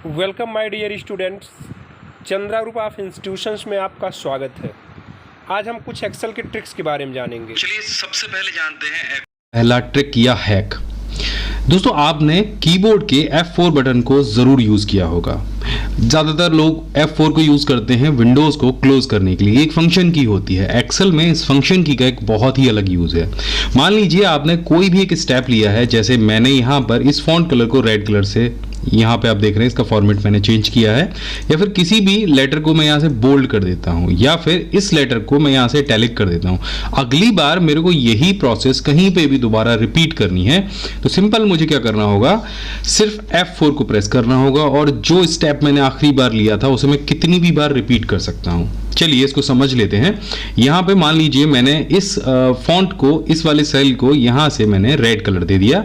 Welcome my dear students, Chandra group of institutions में आपका स्वागत है। आज हम कुछ एक्सेल के ट्रिक्स के बारे में जानेंगे। चलिए सबसे पहले जानते हैं पहला ट्रिक या हैक। दोस्तों, आपने कीबोर्ड के F4 बटन को ज़रूर यूज़ किया होगा। ज़्यादातर लोग F4 को यूज़ करते हैं विंडोज़ को क्लोज करने के लिए। एक फंक्शन की होती है। एक्सेल में इस फंक्शन की का एक बहुत ही अलग यूज़ है। मान लीजिए आपने कोई भी एक स्टेप लिया है, जैसे मैंने यहाँ पर इस फॉन्ट कलर को रेड कलर से, यहाँ पे आप देख रहे हैं इसका फॉर्मेट मैंने चेंज किया है, या फिर किसी भी लेटर को मैं यहाँ से बोल्ड कर देता हूँ, या फिर इस लेटर को मैं यहाँ से इटैलिक कर देता हूँ। अगली बार मेरे को यही प्रोसेस कहीं पे भी दोबारा रिपीट करनी है तो सिंपल मुझे क्या करना होगा, सिर्फ F4 को प्रेस करना होगा और जो स्टेप मैंने आखिरी बार लिया था उसे मैं कितनी भी बार रिपीट कर सकता हूँ। चलिए इसको समझ लेते हैं। यहाँ पे मान लीजिए मैंने इस फॉन्ट को, इस वाले सेल को यहाँ से मैंने रेड कलर दे दिया।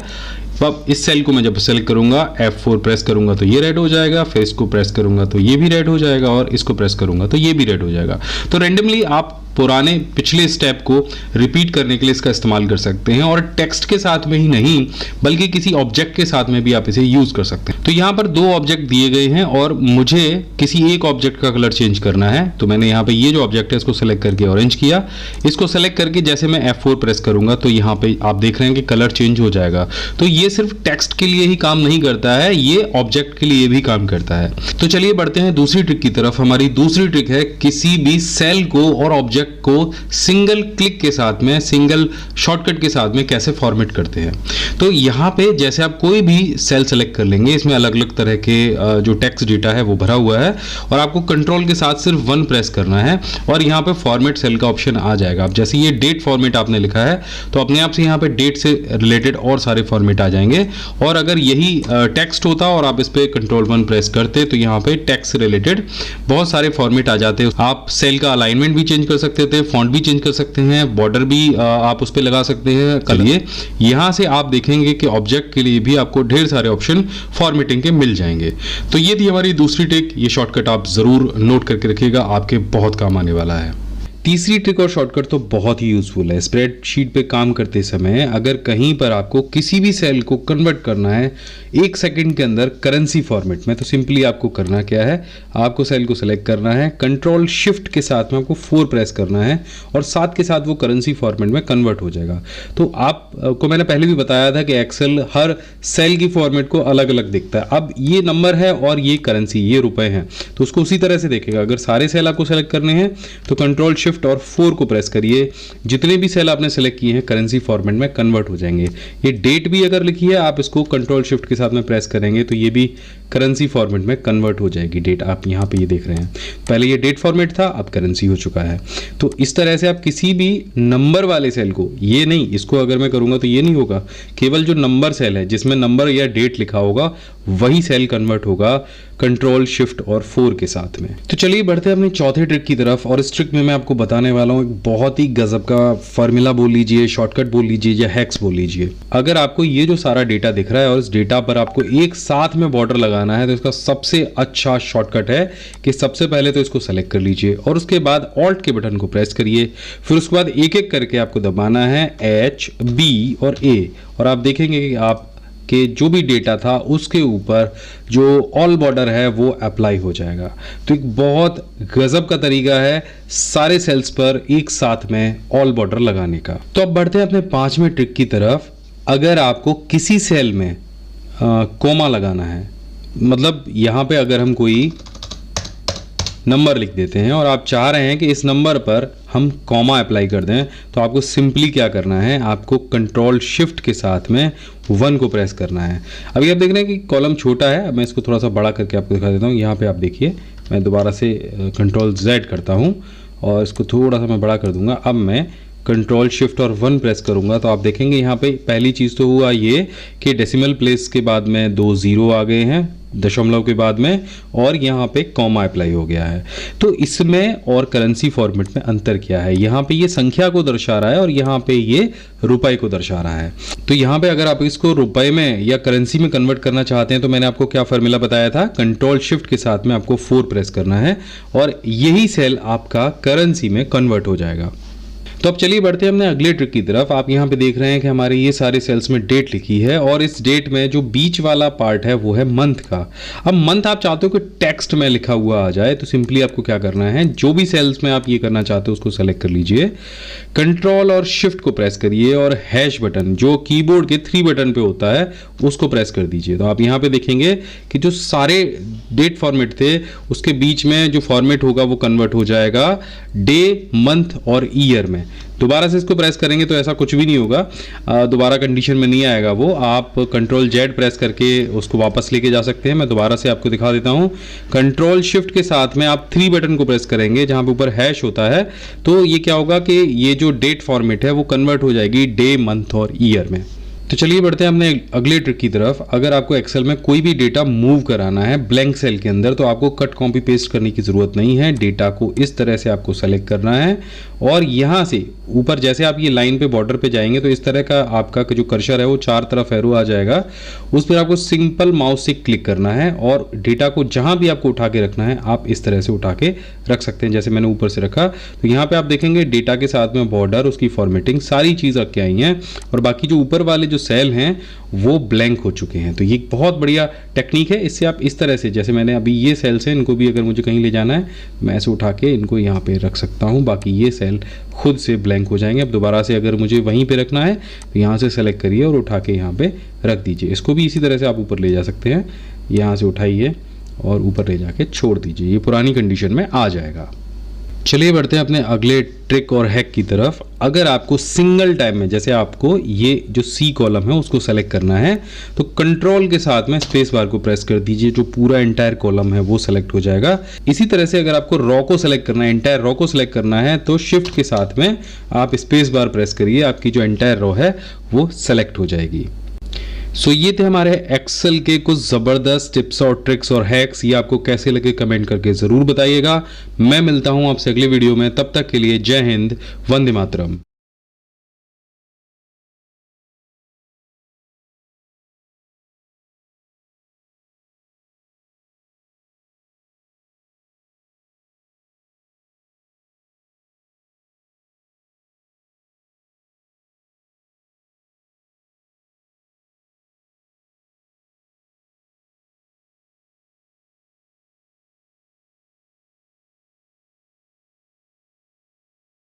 अब इस सेल को मैं जब सेलेक्ट करूंगा, F4 प्रेस करूंगा तो ये रेड हो जाएगा, फिर इसको प्रेस करूंगा तो ये भी रेड हो जाएगा, और इसको प्रेस करूंगा तो ये भी रेड हो जाएगा। तो रैंडमली आप पुराने पिछले स्टेप को रिपीट करने के लिए इसका इस्तेमाल कर सकते हैं, और टेक्स्ट के साथ में ही नहीं बल्कि किसी ऑब्जेक्ट के साथ में भी आप इसे यूज कर सकते हैं। तो यहाँ पर दो ऑब्जेक्ट दिए गए हैं और मुझे किसी एक ऑब्जेक्ट का कलर चेंज करना है। तो मैंने यहाँ पे ये जो ऑब्जेक्ट है इसको सेलेक्ट करके ऑरेंज किया। इसको सेलेक्ट करके जैसे मैं F4 प्रेस करूंगा तो यहाँ पे आप देख रहे हैं कि कलर चेंज हो जाएगा। तो ये सिर्फ टेक्स्ट के लिए ही काम नहीं करता है, ये ऑब्जेक्ट के लिए भी काम करता है। तो चलिए बढ़ते हैं दूसरी ट्रिक की तरफ। हमारी दूसरी ट्रिक है किसी भी सेल को और ऑब्जेक्ट को सिंगल क्लिक के साथ में, सिंगल शॉर्टकट के साथ में कैसे फॉर्मेट करते हैं। तो यहाँ पे जैसे आप कोई भी सेल सेलेक्ट कर लेंगे, इसमें अलग अलग तरह के जो टेक्स्ट डेटा है वो भरा हुआ है, और आपको कंट्रोल के साथ सिर्फ 1 प्रेस करना है और यहाँ पे फॉर्मेट सेल का ऑप्शन आ जाएगा। अब जैसे ये डेट फॉर्मेट आपने लिखा है तो अपने आप से यहाँ पे डेट से रिलेटेड और सारे फॉर्मेट आ जाएंगे, और अगर यही टेक्स्ट होता और आप इस पे कंट्रोल 1 प्रेस करते तो यहाँ पे टेक्स्ट से रिलेटेड बहुत सारे फॉर्मेट आ जाते। आप सेल का अलाइनमेंट भी चेंज कर सकते थे, फॉन्ट भी चेंज कर सकते हैं, बॉर्डर भी आप उस पे लगा सकते हैं। कलिए यहाँ से आप देखेंगे कि ऑब्जेक्ट के लिए भी आपको ढेर सारे ऑप्शन फॉर्मेटिंग के मिल जाएंगे। तो ये थी हमारी दूसरी ट्रिक। ये शॉर्टकट आप जरूर नोट करके रखिएगा, आपके बहुत काम आने वाला है। तीसरी ट्रिक और शॉर्टकट तो बहुत ही यूजफुल है। स्प्रेडशीट पे काम करते समय अगर कहीं पर आपको किसी भी सेल को कन्वर्ट करना है 1 सेकंड के अंदर करेंसी फॉर्मेट में, तो सिंपली आपको करना क्या है, आपको सेल को सेलेक्ट करना है, कंट्रोल शिफ्ट के साथ में आपको 4 प्रेस करना है और साथ के साथ वो करेंसी फॉर्मेट में कन्वर्ट हो जाएगा। तो आपको मैंने पहले भी बताया था कि एक्सेल हर सेल की फॉर्मेट को अलग अलग दिखता है। अब ये नंबर है और ये करेंसी, ये रुपए हैं, तो उसको उसी तरह से देखेगा। अगर सारे सेल आपको सेलेक्ट करने हैं तो कंट्रोल शिफ्ट और 4 को प्रेस करिए, जितने भी सेल आपने सेलेक्ट किए हैं करेंसी फॉर्मेट में कन्वर्ट हो जाएंगे। ये डेट भी अगर लिखी है, आप इसको कंट्रोल शिफ्ट के साथ में प्रेस करेंगे तो ये भी करेंसी फॉर्मेट में कन्वर्ट हो जाएगी। डेट आप यहाँ पे ये देख रहे हैं, पहले ये डेट फॉर्मेट था, अब करेंसी हो चुका है। तो इस तरह से आप किसी भी नंबर वाले सेल को, ये नहीं, इसको अगर मैं करूंगा तो ये नहीं होगा, केवल जो नंबर सेल है जिसमें नंबर या डेट लिखा होगा वही सेल कन्वर्ट होगा कंट्रोल शिफ्ट और 4 के साथ में। तो चलिए बढ़ते हैं अपनी चौथे ट्रिक की तरफ, और इस ट्रिक में मैं आपको बताने वाला हूं एक बहुत ही गजब का फार्मूला बोल लीजिए, शॉर्टकट बोल लीजिए या हैक्स बोल लीजिए। अगर आपको ये जो सारा डेटा दिख रहा है और इस डेटा पर आपको एक साथ में बॉर्डर लगाना है तो इसका सबसे अच्छा शॉर्टकट है कि सबसे पहले तो इसको सेलेक्ट कर लीजिए और उसके बाद ऑल्ट के बटन को प्रेस करिए। फिर उसके बाद एक एक करके आपको दबाना है H, B और A, और आप देखेंगे कि आप कि जो भी डेटा था उसके ऊपर जो ऑल बॉर्डर है वो अप्लाई हो जाएगा। तो एक बहुत गजब का तरीका है सारे सेल्स पर एक साथ में ऑल बॉर्डर लगाने का। तो अब बढ़ते हैं अपने 5वें ट्रिक की तरफ। अगर आपको किसी सेल में कोमा लगाना है, मतलब यहाँ पे अगर हम कोई नंबर लिख देते हैं और आप चाह रहे हैं कि इस नंबर पर हम कॉमा अप्लाई कर दें, तो आपको सिंपली क्या करना है, आपको कंट्रोल शिफ्ट के साथ में 1 को प्रेस करना है। अभी आप देख रहे हैं कि कॉलम छोटा है, अब मैं इसको थोड़ा सा बड़ा करके आपको दिखा देता हूँ। यहाँ पे आप देखिए, मैं दोबारा से कंट्रोल Z करता हूँ और इसको थोड़ा सा मैं बड़ा कर दूंगा। अब मैं कंट्रोल शिफ्ट और 1 प्रेस करूंगा तो आप देखेंगे यहाँ पे पहली चीज़ तो हुआ ये कि डेसिमल प्लेस के बाद में 2 0 आ गए हैं, दशमलव के बाद में, और यहाँ पे कॉमा अप्लाई हो गया है। तो इसमें और करेंसी फॉर्मेट में अंतर क्या है, यहाँ पे ये संख्या को दर्शा रहा है और यहाँ पे ये रुपए को दर्शा रहा है। तो यहाँ पे अगर आप इसको रुपए में या करेंसी में कन्वर्ट करना चाहते हैं तो मैंने आपको क्या फॉर्मूला बताया था, कंट्रोल शिफ्ट के साथ में आपको 4 प्रेस करना है और यही सेल आपका करेंसी में कन्वर्ट हो जाएगा। तो अब चलिए बढ़ते हैं अपने अगले ट्रिक की तरफ। आप यहाँ पे देख रहे हैं कि हमारे ये सारे सेल्स में डेट लिखी है और इस डेट में जो बीच वाला पार्ट है वो है मंथ का। अब मंथ आप चाहते हो कि टेक्स्ट में लिखा हुआ आ जाए, तो सिंपली आपको क्या करना है, जो भी सेल्स में आप ये करना चाहते हो उसको सेलेक्ट कर लीजिए, कंट्रोल और शिफ्ट को प्रेस करिए और हैश बटन जो कीबोर्ड के 3 बटन पे होता है उसको प्रेस कर दीजिए। तो आप यहाँ पे देखेंगे कि जो सारे डेट फॉर्मेट थे उसके बीच में जो फॉर्मेट होगा वो कन्वर्ट हो जाएगा डे, मंथ और ईयर में। दोबारा से इसको प्रेस करेंगे तो ऐसा कुछ भी नहीं होगा, दोबारा कंडीशन में नहीं आएगा वो। आप कंट्रोल जेड प्रेस करके उसको वापस लेके जा सकते हैं। मैं दोबारा से आपको दिखा देता हूं। कंट्रोल शिफ्ट के साथ में आप 3 बटन को प्रेस करेंगे जहां पे ऊपर हैश होता है, तो ये क्या होगा कि ये जो डेट फॉर्मेट है वो कन्वर्ट हो जाएगी डे, मंथ और ईयर में। तो चलिए बढ़ते हैं अपने अगले ट्रिक की तरफ। अगर आपको एक्सेल में कोई भी डेटा मूव कराना है ब्लैंक सेल के अंदर, तो आपको कट कॉपी पेस्ट करने की ज़रूरत नहीं है। डेटा को इस तरह से आपको सेलेक्ट करना है और यहाँ से ऊपर जैसे आप ये लाइन पे बॉर्डर पे जाएंगे तो इस तरह का आपका जो कर्सर है वो 4 तरफ एरो आ जाएगा, उस पर आपको सिंपल माउस से क्लिक करना है और डेटा को जहाँ भी आपको उठा के रखना है आप इस तरह से उठा के रख सकते हैं। जैसे मैंने ऊपर से रखा तो यहाँ पे आप देखेंगे डेटा के साथ में बॉर्डर, उसकी फॉर्मेटिंग, सारी चीज़ रख के आई हैं और बाकी जो ऊपर वाले जो सेल हैं वो ब्लैंक हो चुके हैं। तो ये बहुत बढ़िया टेक्निक है। इससे आप इस तरह से, जैसे मैंने अभी ये सेल्स हैं, इनको भी अगर मुझे कहीं ले जाना है मैं ऐसे उठा के इनको यहाँ पे रख सकता हूँ, बाकी ये सेल खुद से ब्लैंक हो जाएंगे। अब दोबारा से अगर मुझे वहीं पे रखना है तो यहाँ से सेलेक्ट करिए और उठा के यहाँ पे रख दीजिए। इसको भी इसी तरह से आप ऊपर ले जा सकते हैं, यहाँ से उठाइए और ऊपर ले जाके छोड़ दीजिए, ये पुरानी कंडीशन में आ जाएगा। चलिए बढ़ते हैं अपने अगले ट्रिक और हैक की तरफ। अगर आपको सिंगल टाइम में, जैसे आपको ये जो सी कॉलम है उसको सेलेक्ट करना है, तो कंट्रोल के साथ में स्पेस बार को प्रेस कर दीजिए, जो पूरा एंटायर कॉलम है वो सेलेक्ट हो जाएगा। इसी तरह से अगर आपको रॉ को सेलेक्ट करना है, एंटायर रॉ को सेलेक्ट करना है, तो शिफ्ट के साथ में आप स्पेस बार प्रेस करिए, आपकी जो एंटायर रॉ है वो सेलेक्ट हो जाएगी। सो ये थे हमारे एक्सेल के कुछ ज़बरदस्त टिप्स और ट्रिक्स और हैक्स। ये आपको कैसे लगे कमेंट करके ज़रूर बताइएगा। मैं मिलता हूँ आपसे अगले वीडियो में, तब तक के लिए जय हिंद, वंदे मातरम।